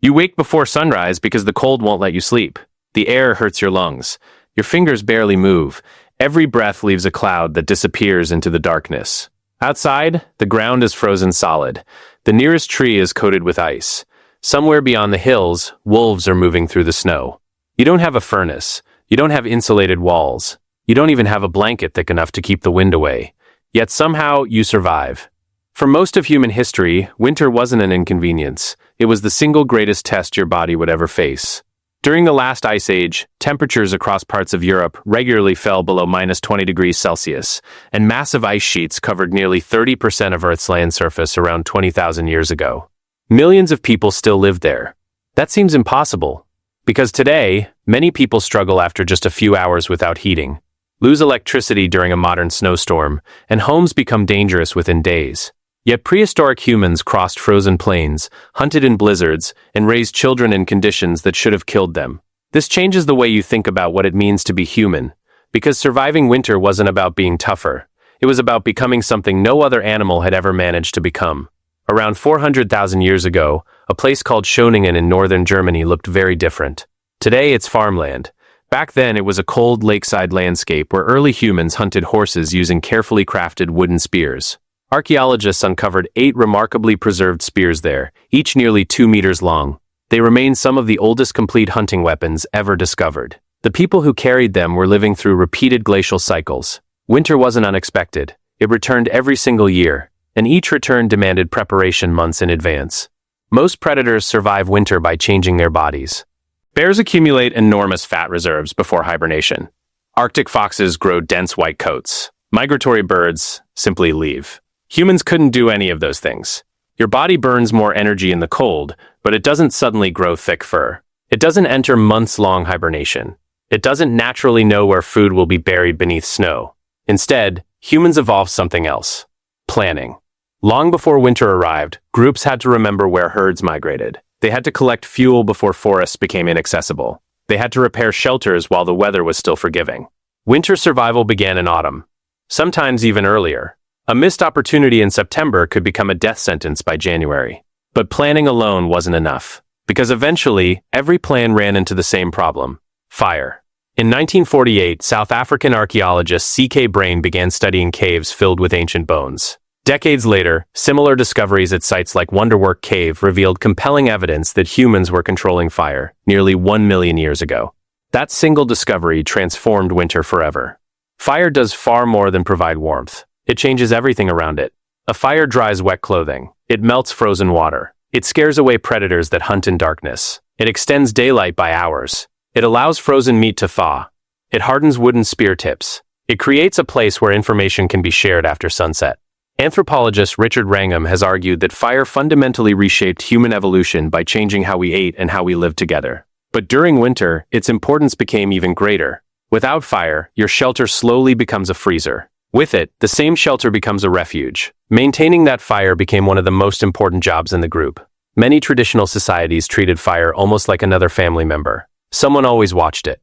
You wake before sunrise because the cold won't let you sleep. The air hurts your lungs. Your fingers barely move. Every breath leaves a cloud that disappears into the darkness. Outside, the ground is frozen solid. The nearest tree is coated with ice. Somewhere beyond the hills, wolves are moving through the snow. You don't have a furnace. You don't have insulated walls. You don't even have a blanket thick enough to keep the wind away. Yet somehow, you survive. For most of human history, winter wasn't an inconvenience. It was the single greatest test your body would ever face. During the last ice age, temperatures across parts of Europe regularly fell below -20 degrees Celsius, and massive ice sheets covered nearly 30% of Earth's land surface around 20,000 years ago. Millions of people still lived there. That seems impossible, because today, many people struggle after just a few hours without heating, lose electricity during a modern snowstorm, and homes become dangerous within days. Yet prehistoric humans crossed frozen plains, hunted in blizzards, and raised children in conditions that should have killed them. This changes the way you think about what it means to be human, because surviving winter wasn't about being tougher. It was about becoming something no other animal had ever managed to become. Around 400,000 years ago, a place called Schöningen in northern Germany looked very different. Today it's farmland. Back then it was a cold lakeside landscape where early humans hunted horses using carefully crafted wooden spears. Archaeologists uncovered 8 remarkably preserved spears there, each nearly 2 meters long. They remain some of the oldest complete hunting weapons ever discovered. The people who carried them were living through repeated glacial cycles. Winter wasn't unexpected. It returned every single year, and each return demanded preparation months in advance. Most predators survive winter by changing their bodies. Bears accumulate enormous fat reserves before hibernation. Arctic foxes grow dense white coats. Migratory birds simply leave. Humans couldn't do any of those things. Your body burns more energy in the cold, but it doesn't suddenly grow thick fur. It doesn't enter months-long hibernation. It doesn't naturally know where food will be buried beneath snow. Instead, humans evolved something else: planning. Long before winter arrived, groups had to remember where herds migrated. They had to collect fuel before forests became inaccessible. They had to repair shelters while the weather was still forgiving. Winter survival began in autumn, sometimes even earlier. A missed opportunity in September could become a death sentence by January. But planning alone wasn't enough, because eventually, every plan ran into the same problem: fire. In 1948, South African archaeologist C.K. Brain began studying caves filled with ancient bones. Decades later, similar discoveries at sites like Wonderwork Cave revealed compelling evidence that humans were controlling fire nearly 1 million years ago. That single discovery transformed winter forever. Fire does far more than provide warmth. It changes everything around it. A fire dries wet clothing. It melts frozen water. It scares away predators that hunt in darkness. It extends daylight by hours. It allows frozen meat to thaw. It hardens wooden spear tips. It creates a place where information can be shared after sunset. Anthropologist Richard Wrangham has argued that fire fundamentally reshaped human evolution by changing how we ate and how we lived together. But during winter, its importance became even greater. Without fire, your shelter slowly becomes a freezer. With it, the same shelter becomes a refuge. Maintaining that fire became one of the most important jobs in the group. Many traditional societies treated fire almost like another family member. Someone always watched it.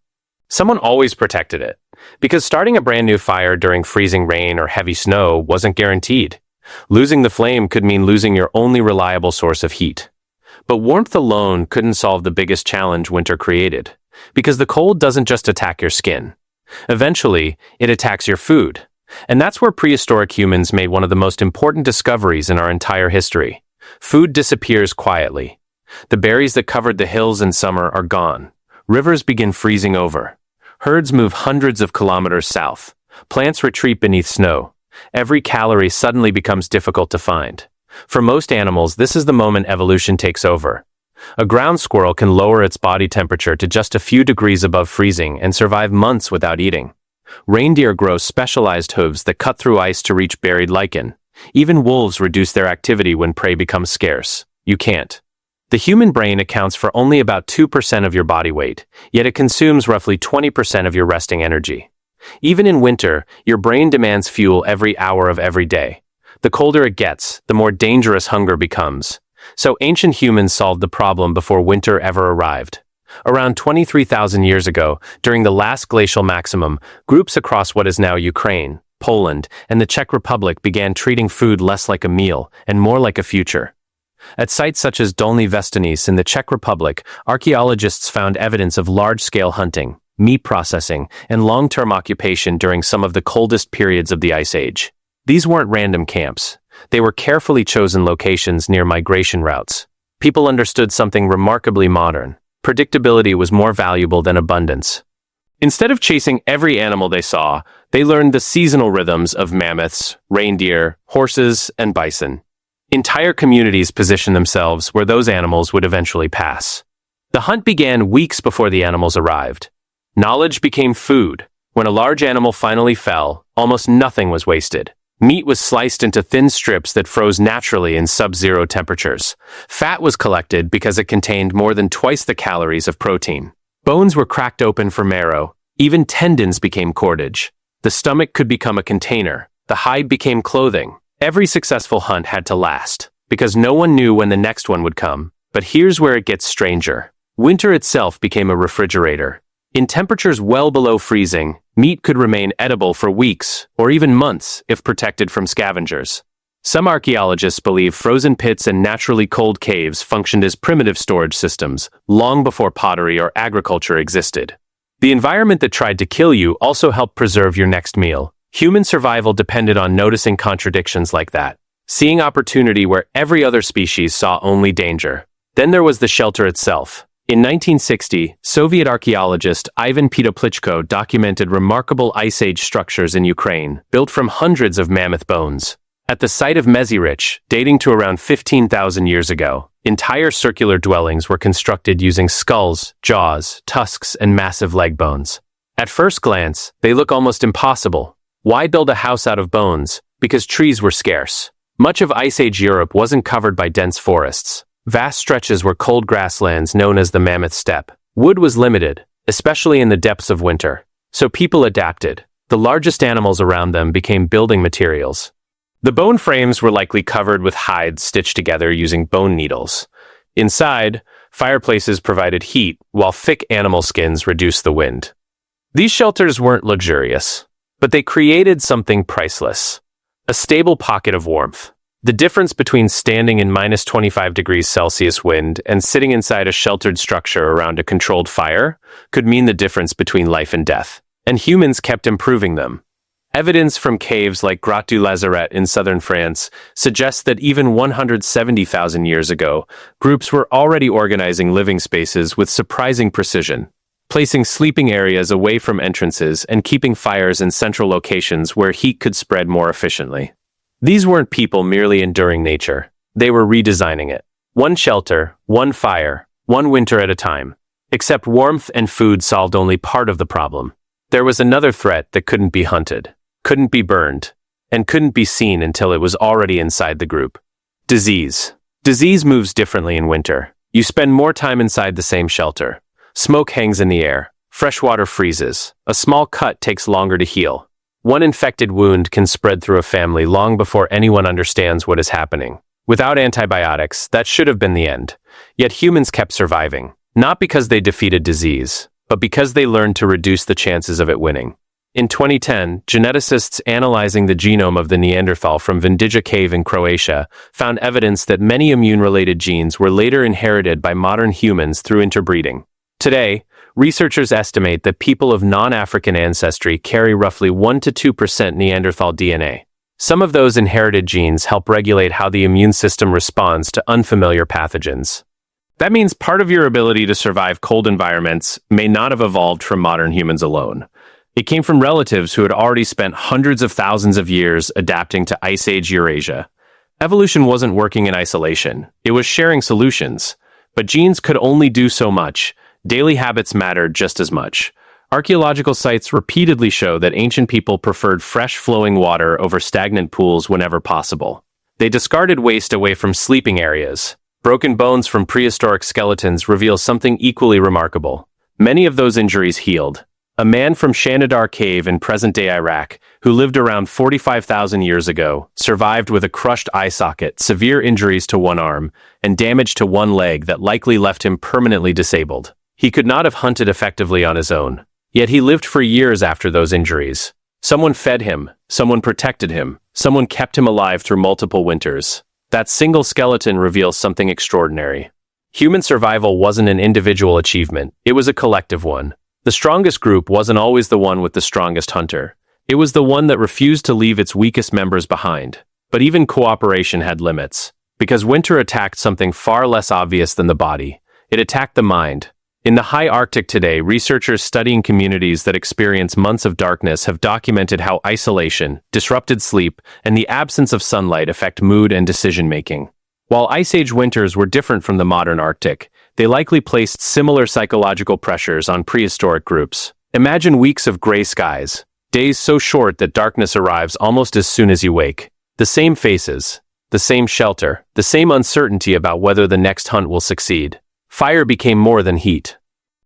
Someone always protected it. Because starting a brand new fire during freezing rain or heavy snow wasn't guaranteed. Losing the flame could mean losing your only reliable source of heat. But warmth alone couldn't solve the biggest challenge winter created. Because the cold doesn't just attack your skin. Eventually, it attacks your food. And that's where prehistoric humans made one of the most important discoveries in our entire history. Food disappears quietly. The berries that covered the hills in summer are gone. Rivers begin freezing over. Herds move hundreds of kilometers south. Plants retreat beneath snow. Every calorie suddenly becomes difficult to find. For most animals, this is the moment evolution takes over. A ground squirrel can lower its body temperature to just a few degrees above freezing and survive months without eating. Reindeer grow specialized hooves that cut through ice to reach buried lichen. Even wolves reduce their activity when prey becomes scarce. You can't. The human brain accounts for only about 2% of your body weight, yet it consumes roughly 20% of your resting energy. Even in winter, your brain demands fuel every hour of every day. The colder it gets, the more dangerous hunger becomes. So ancient humans solved the problem before winter ever arrived. Around 23,000 years ago, during the last glacial maximum, groups across what is now Ukraine, Poland, and the Czech Republic began treating food less like a meal and more like a future. At sites such as Dolní Věstonice in the Czech Republic, archaeologists found evidence of large-scale hunting, meat processing, and long-term occupation during some of the coldest periods of the Ice Age. These weren't random camps. They were carefully chosen locations near migration routes. People understood something remarkably modern. Predictability was more valuable than abundance. Instead of chasing every animal they saw, they learned the seasonal rhythms of mammoths, reindeer, horses, and bison. Entire communities positioned themselves where those animals would eventually pass. The hunt began weeks before the animals arrived. Knowledge became food. When a large animal finally fell, almost nothing was wasted. Meat was sliced into thin strips that froze naturally in sub-zero temperatures. Fat was collected because it contained more than twice the calories of protein. Bones were cracked open for marrow. Even tendons became cordage. The stomach could become a container. The hide became clothing. Every successful hunt had to last, because no one knew when the next one would come. But here's where it gets stranger. Winter itself became a refrigerator. In temperatures well below freezing, meat could remain edible for weeks, or even months, if protected from scavengers. Some archaeologists believe frozen pits and naturally cold caves functioned as primitive storage systems, long before pottery or agriculture existed. The environment that tried to kill you also helped preserve your next meal. Human survival depended on noticing contradictions like that, seeing opportunity where every other species saw only danger. Then there was the shelter itself. In 1960, Soviet archaeologist Ivan Pitoplichko documented remarkable Ice Age structures in Ukraine, built from hundreds of mammoth bones. At the site of Mezirich, dating to around 15,000 years ago, entire circular dwellings were constructed using skulls, jaws, tusks, and massive leg bones. At first glance, they look almost impossible. Why build a house out of bones? Because trees were scarce. Much of Ice Age Europe wasn't covered by dense forests. Vast stretches were cold grasslands known as the Mammoth Steppe. Wood was limited, especially in the depths of winter. So people adapted. The largest animals around them became building materials. The bone frames were likely covered with hides stitched together using bone needles. Inside, fireplaces provided heat, while thick animal skins reduced the wind. These shelters weren't luxurious, but they created something priceless. A stable pocket of warmth. The difference between standing in minus 25 degrees Celsius wind and sitting inside a sheltered structure around a controlled fire could mean the difference between life and death. And humans kept improving them. Evidence from caves like Grotte du Lazaret in southern France suggests that even 170,000 years ago, groups were already organizing living spaces with surprising precision, placing sleeping areas away from entrances and keeping fires in central locations where heat could spread more efficiently. These weren't people merely enduring nature. They were redesigning it. One shelter, one fire, one winter at a time. Except warmth and food solved only part of the problem. There was another threat that couldn't be hunted, couldn't be burned, and couldn't be seen until it was already inside the group. Disease. Disease moves differently in winter. You spend more time inside the same shelter. Smoke hangs in the air. Fresh water freezes. A small cut takes longer to heal. One infected wound can spread through a family long before anyone understands what is happening. Without antibiotics, that should have been the end. Yet humans kept surviving, not because they defeated disease, but because they learned to reduce the chances of it winning. In 2010, geneticists analyzing the genome of the Neanderthal from Vindija Cave in Croatia found evidence that many immune-related genes were later inherited by modern humans through interbreeding. Today, researchers estimate that people of non-African ancestry carry roughly 1 to 2% Neanderthal DNA. Some of those inherited genes help regulate how the immune system responds to unfamiliar pathogens. That means part of your ability to survive cold environments may not have evolved from modern humans alone. It came from relatives who had already spent hundreds of thousands of years adapting to Ice Age Eurasia. Evolution wasn't working in isolation. It was sharing solutions. But genes could only do so much. Daily habits mattered just as much. Archaeological sites repeatedly show that ancient people preferred fresh flowing water over stagnant pools whenever possible. They discarded waste away from sleeping areas. Broken bones from prehistoric skeletons reveal something equally remarkable. Many of those injuries healed. A man from Shanidar Cave in present-day Iraq, who lived around 45,000 years ago, survived with a crushed eye socket, severe injuries to one arm, and damage to one leg that likely left him permanently disabled. He could not have hunted effectively on his own, yet he lived for years after those injuries. Someone fed him, someone protected him, someone kept him alive through multiple winters. That single skeleton reveals something extraordinary. Human survival wasn't an individual achievement, it was a collective one. The strongest group wasn't always the one with the strongest hunter. It was the one that refused to leave its weakest members behind. But even cooperation had limits. Because winter attacked something far less obvious than the body. It attacked the mind. In the high Arctic today, researchers studying communities that experience months of darkness have documented how isolation, disrupted sleep, and the absence of sunlight affect mood and decision-making. While Ice Age winters were different from the modern Arctic, they likely placed similar psychological pressures on prehistoric groups. Imagine weeks of gray skies, days so short that darkness arrives almost as soon as you wake. The same faces, the same shelter, the same uncertainty about whether the next hunt will succeed. Fire became more than heat.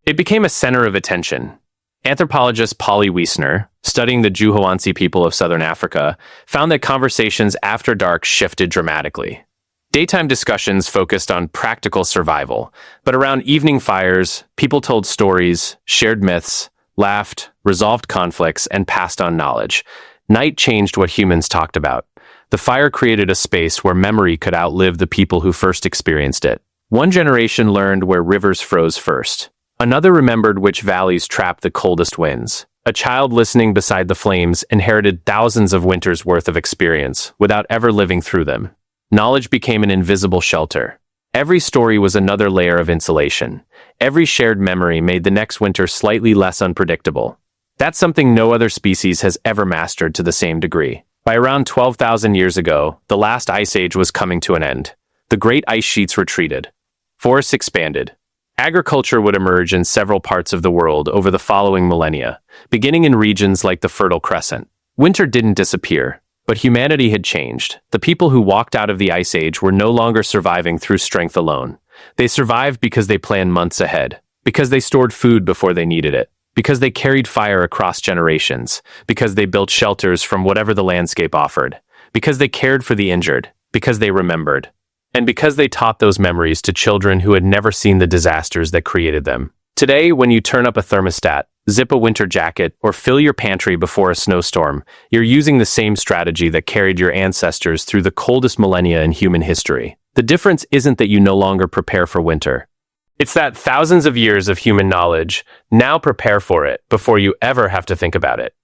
It became a center of attention. Anthropologist Polly Wiesner, studying the Juhoansi people of southern Africa, found that conversations after dark shifted dramatically. Daytime discussions focused on practical survival, but around evening fires, people told stories, shared myths, laughed, resolved conflicts, and passed on knowledge. Night changed what humans talked about. The fire created a space where memory could outlive the people who first experienced it. One generation learned where rivers froze first. Another remembered which valleys trapped the coldest winds. A child listening beside the flames inherited thousands of winters' worth of experience without ever living through them. Knowledge became an invisible shelter. Every story was another layer of insulation. Every shared memory made the next winter slightly less unpredictable. That's something no other species has ever mastered to the same degree. By around 12,000 years ago, the last ice age was coming to an end. The great ice sheets retreated. Forests expanded. Agriculture would emerge in several parts of the world over the following millennia, beginning in regions like the Fertile Crescent. Winter didn't disappear, but humanity had changed. The people who walked out of the Ice Age were no longer surviving through strength alone. They survived because they planned months ahead, because they stored food before they needed it, because they carried fire across generations, because they built shelters from whatever the landscape offered, because they cared for the injured, because they remembered. And because they taught those memories to children who had never seen the disasters that created them. Today, when you turn up a thermostat, zip a winter jacket, or fill your pantry before a snowstorm, you're using the same strategy that carried your ancestors through the coldest millennia in human history. The difference isn't that you no longer prepare for winter. It's that thousands of years of human knowledge now prepare for it before you ever have to think about it.